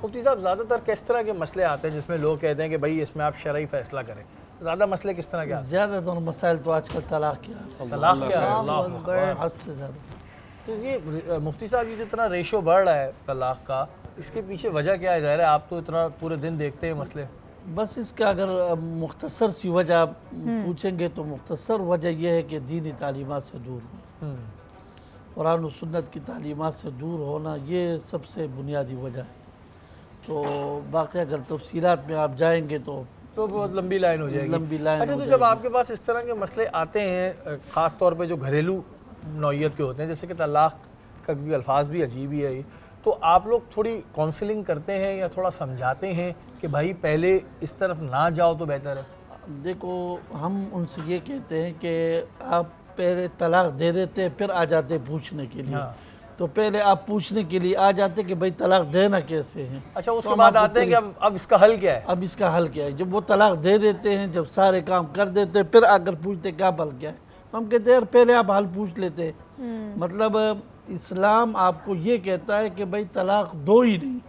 مفتی صاحب زیادہ تر کس طرح کے مسئلے آتے ہیں جس میں لوگ کہتے ہیں کہ بھائی اس میں آپ شرعی فیصلہ کریں؟ زیادہ مسئلے کس طرح کے آتے زیادہ تر مسائل تو آج کل طلاق کے ہیں؟ طلاق کیا ہے؟ اللہ حد سے زیادہ. تو یہ مفتی صاحب یہ جتنا ریشو بڑھ رہا ہے طلاق کا، اس کے پیچھے وجہ کیا ہے؟ ظاہر ہے آپ تو اتنا پورے دن دیکھتے ہیں مسئلے. بس اس کا اگر مختصر سی وجہ پوچھیں گے تو مختصر وجہ یہ ہے کہ دینی تعلیمات سے دور ہونا، قرآن و سنت کی تعلیمات سے دور ہونا، یہ سب سے بنیادی وجہ ہے. تو باقی اگر تفصیلات میں آپ جائیں گے تو بہت لمبی لائن ہو جائے گی. لمبی لائن اچھا، تو جب آپ کے پاس اس طرح کے مسئلے آتے ہیں خاص طور پہ جو گھریلو نوعیت کے ہوتے ہیں، جیسے کہ طلاق کا بھی الفاظ بھی عجیب ہی ہے، تو آپ لوگ تھوڑی کاؤنسلنگ کرتے ہیں یا تھوڑا سمجھاتے ہیں کہ بھائی پہلے اس طرف نہ جاؤ تو بہتر ہے؟ دیکھو ہم ان سے یہ کہتے ہیں کہ آپ پہلے طلاق دے دیتے پھر آ جاتے پوچھنے کے لیے. تو پہلے آپ پوچھنے کے لیے آ جاتے کہ بھائی طلاق دینا کیسے ہیں. اچھا، اس کے بعد آتے ہیں کہ اب اس کا حل کیا ہے؟ اب اس کا حل کیا ہے. جب وہ طلاق دے دیتے ہیں، جب سارے کام کر دیتے پھر آ کر پوچھتے کیا حل کیا ہے. ہم کہتے ہیں یار پہلے آپ حل پوچھ لیتے. مطلب اسلام آپ کو یہ کہتا ہے کہ بھائی طلاق دو ہی نہیں،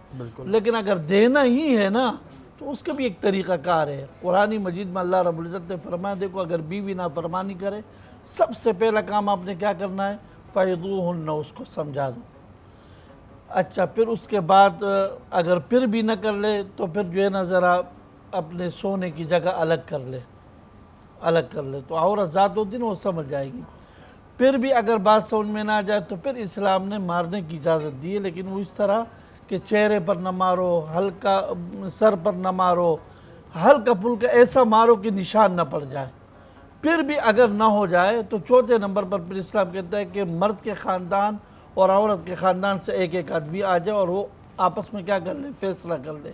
لیکن اگر دینا ہی ہے نا تو اس کا بھی ایک طریقہ کار ہے. قرآن مجید میں اللہ رب العزت نے فرمایا، دیکھو اگر بیوی نافرمانی کرے سب سے پہلا کام آپ نے کیا کرنا ہے؟ فَيَضُوهُنَّ، اس کو سمجھا دو. اچھا، پھر اس کے بعد اگر پھر بھی نہ کر لے تو پھر جو ہے نا ذرا اپنے سونے کی جگہ الگ کر لے. تو عورت ذات ہوتی نا، وہ سمجھ جائے گی. پھر بھی اگر بات سمجھ میں نہ آ جائے تو پھر اسلام نے مارنے کی اجازت دی ہے، لیکن وہ اس طرح کہ چہرے پر نہ مارو، ہلکا سر پر نہ مارو، ہلکا پھلکا ایسا مارو کہ نشان نہ پڑ جائے. پھر بھی اگر نہ ہو جائے تو چوتھے نمبر پر پھر اسلام کہتا ہے کہ مرد کے خاندان اور عورت کے خاندان سے ایک ایک آدمی آ جائے اور وہ آپس میں کیا کر لے؟ فیصلہ کر لے.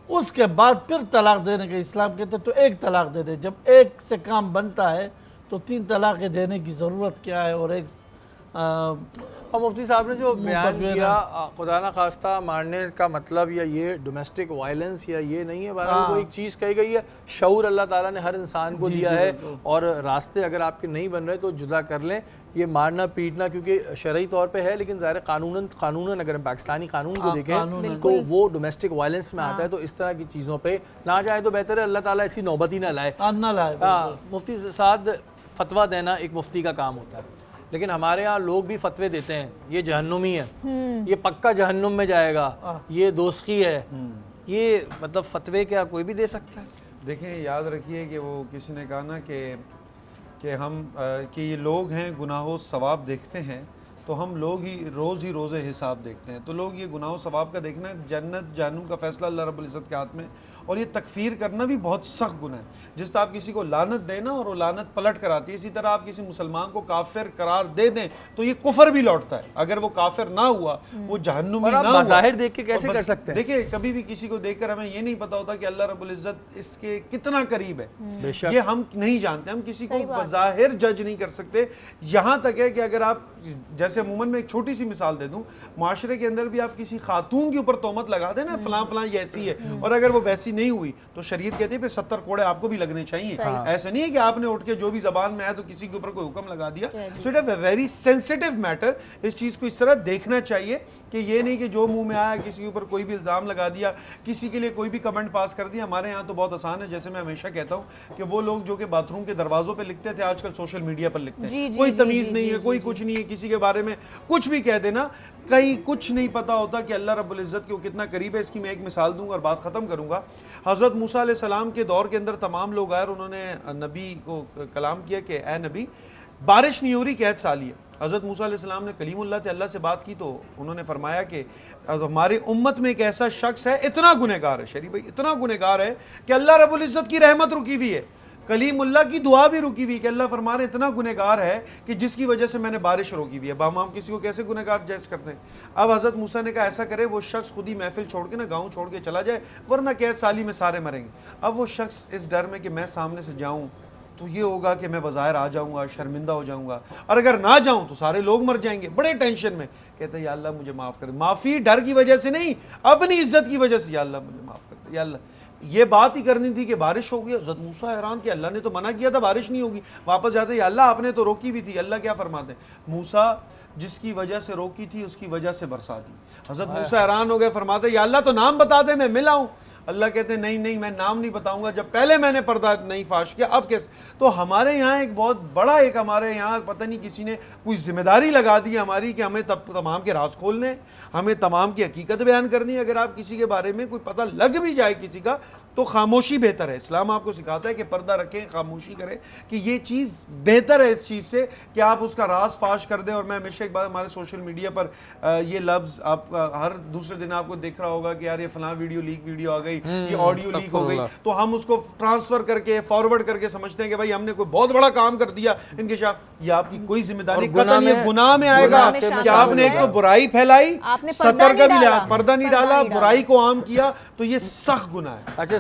اس کے بعد پھر طلاق دینے کا اسلام کہتا ہے تو ایک طلاق دے دے. جب ایک سے کام بنتا ہے تو تین طلاقیں دینے کی ضرورت کیا ہے؟ اور ایک اور مفتی صاحب نے جو بیان کیا، خدا نہ خواستہ مارنے کا مطلب یا یہ ڈومیسٹک وائلنس یا یہ نہیں ہے، بہرحال وہ ایک چیز کہی گئی ہے، شعور اللہ تعالیٰ نے ہر انسان کو دیا ہے، اور راستے اگر آپ کے نہیں بن رہے تو جدا کر لیں. یہ مارنا پیٹنا کیونکہ شرعی طور پہ ہے، لیکن ظاہر قانوناً اگر ہم پاکستانی قانون کو دیکھیں تو وہ ڈومیسٹک وائلنس میں آتا ہے. تو اس طرح کی چیزوں پہ نہ جائے تو بہتر ہے. اللہ تعالیٰ ایسی نوبت ہی نہ لائے. مفتی صاحب فتویٰ دینا ایک مفتی کا کام ہوتا ہے، لیکن ہمارے ہاں لوگ بھی فتوے دیتے ہیں یہ جہنمی ہے، یہ پکا جہنم میں جائے گا، یہ دوزخی ہے. یہ مطلب فتوے کیا کوئی بھی دے سکتا ہے؟ دیکھیں، یاد رکھیے کہ وہ کسی نے کہا نا کہ یہ لوگ ہیں گناہ و ثواب دیکھتے ہیں، تو ہم لوگ ہی روز حساب دیکھتے ہیں. تو لوگ یہ گناہ و ثواب کا دیکھنا ہے، جنت جہنم کا فیصلہ اللہ رب العزت کے ہاتھ میں. اور یہ تکفیر کرنا بھی بہت سخت گناہ ہے. جس طرح آپ کسی کو لعنت دینا اور وہ لعنت پلٹ کر آتی ہے، اسی طرح آپ کسی مسلمان کو کافر قرار دے دیں تو یہ کفر بھی لوٹتا ہے. اگر وہ کافر نہ ہوا، وہ جہنمی نہ ہوا. بظاہر دیکھ کے کیسے کر سکتے ہیں؟ دیکھیں، کبھی بھی کسی کو دیکھ کر ہمیں یہ نہیں پتا ہوتا کہ اللہ رب العزت اس کے کتنا قریب ہے. یہ ہم نہیں جانتے. ہم کسی کو بظاہر جج نہیں کر سکتے. یہاں تک ہے کہ اگر آپ جیسے عموماً میں ایک چھوٹی سی مثال دے دوں، معاشرے کے اندر بھی آپ کسی خاتون کے اوپر تہمت لگا دیں نا، فلاں فلاں یہ ایسی ہے، اور اگر وہ ویسی نہیں ہوئی تو شریعت کہتی ہے پھر 70 کوڑے آپ کو بھی لگنے چاہیے. ایسا نہیں ہے کہ آپ نے اٹھ کے جو بھی زبان میں آیا تو کسی کے اوپر کوئی حکم لگا دیا. So it a very sensitive matter. اس چیز کو اس طرح دیکھنا چاہیے کہ یہ نہیں کہ جو منہ میں آیا کسی کے اوپر کوئی بھی الزام لگا دیا، کسی کے لیے کوئی بھی کمنٹ پاس کر دیا. ہمارے یہاں تو بہت آسان ہے، جیسے میں ہمیشہ کہتا ہوں کہ وہ لوگ جو کہ باتھ روم کے دروازوں پہ لکھتے تھے آج کل سوشل میڈیا پر لکھتے ہیں. کوئی تمیز نہیں ہے، کوئی کچھ نہیں ہے، کسی کے بارے میں کچھ بھی کہہ دینا. کہیں کچھ نہیں پتا ہوتا کہ اللہ رب العزت کے وہ کتنا قریب ہے. اس کی میں ایک مثال دوں گا اور بات ختم کروں گا. حضرت موسیٰ علیہ السلام کے دور کے اندر تمام لوگ آئے اور انہوں نے نبی کو کلام کیا کہ اے نبی، بارش نہیں ہو رہی، قحط سالی ہے. حضرت موسیٰ علیہ السلام نے کلیم اللہ تھے، اللہ سے بات کی تو انہوں نے فرمایا کہ ہماری امت میں ایک ایسا شخص ہے اتنا گنہگار ہے، شریف بھائی اتنا گنہگار ہے کہ اللہ رب العزت کی رحمت رکی ہوئی ہے، کلیم اللہ کی دعا بھی رکی ہوئی، کہ اللہ فرما رہے اتنا گنہگار ہے کہ جس کی وجہ سے میں نے بارش روکی ہوئی ہے. ہم کسی کو کیسے گنہگار جیج کرتے ہیں؟ اب حضرت موسیٰ نے کہا ایسا کرے وہ شخص خود ہی محفل چھوڑ کے نا گاؤں چھوڑ کے چلا جائے، ورنہ قحط سالی میں سارے مریں گے. اب وہ شخص اس ڈر میں کہ میں سامنے سے جاؤں تو یہ ہوگا کہ میں بظاہر آ جاؤں گا، شرمندہ ہو جاؤں گا، اور اگر نہ جاؤں تو سارے لوگ مر جائیں گے. بڑے ٹینشن میں کہتے ہیں یا اللہ مجھے معاف کر دے. معافی ڈر کی وجہ سے نہیں، اپنی عزت کی وجہ سے، یا اللہ مجھے معاف کر دے. یا اللہ، یہ بات ہی کرنی تھی کہ بارش ہو گئی. حضرت موسیٰ حیران کہ اللہ نے تو منع کیا تھا بارش نہیں ہوگی. واپس جاتے یا اللہ آپ نے تو روکی بھی تھی. اللہ کیا فرماتے ہیں؟ موسیٰ جس کی وجہ سے روکی تھی اس کی وجہ سے برسا دی. حضرت موسیٰ حیران ہو گئے, فرماتے یا اللہ تو نام بتا دے میں ملا ہوں. اللہ کہتے ہیں نہیں میں نام نہیں بتاؤں گا, جب پہلے میں نے پردہ نہیں فاش کیا اب کیسے. تو ہمارے یہاں ایک بہت بڑا ہمارے یہاں پتہ نہیں کسی نے کوئی ذمہ داری لگا دی ہماری کہ ہمیں تمام کے راز کھولنے, ہمیں تمام کی حقیقت بیان کرنی ہے. اگر آپ کسی کے بارے میں کوئی پتہ لگ بھی جائے کسی کا تو خاموشی بہتر ہے. اسلام آپ کو سکھاتا ہے کہ پردہ رکھیں, خاموشی کریں, کہ یہ چیز بہتر ہے اس چیز سے کہ آپ اس کا راز فاش کر دیں. اور میں ہمیشہ ایک بات, ہمارے سوشل میڈیا پر یہ لفظ آپ ہر دوسرے دن آپ کو دیکھ رہا ہوگا کہ یار یہ فلاں ویڈیو آ گئی, یہ آڈیو لیک ہو گئی, تو ہم اس کو ٹرانسفر کر کے فارورڈ کر کے سمجھتے ہیں کہ بھائی ہم نے کوئی بہت بڑا کام کر دیا انکشاف. یہ آپ کی کوئی ذمہ داری قطعاً یہ گناہ میں آئے گا کہ آپ نے ایک تو برائی پھیلائی, سطر کا بھی لحاظ, پردہ نہیں ڈالا, برائی کو عام کیا, تو یہ سخت گناہ ہے. اچھا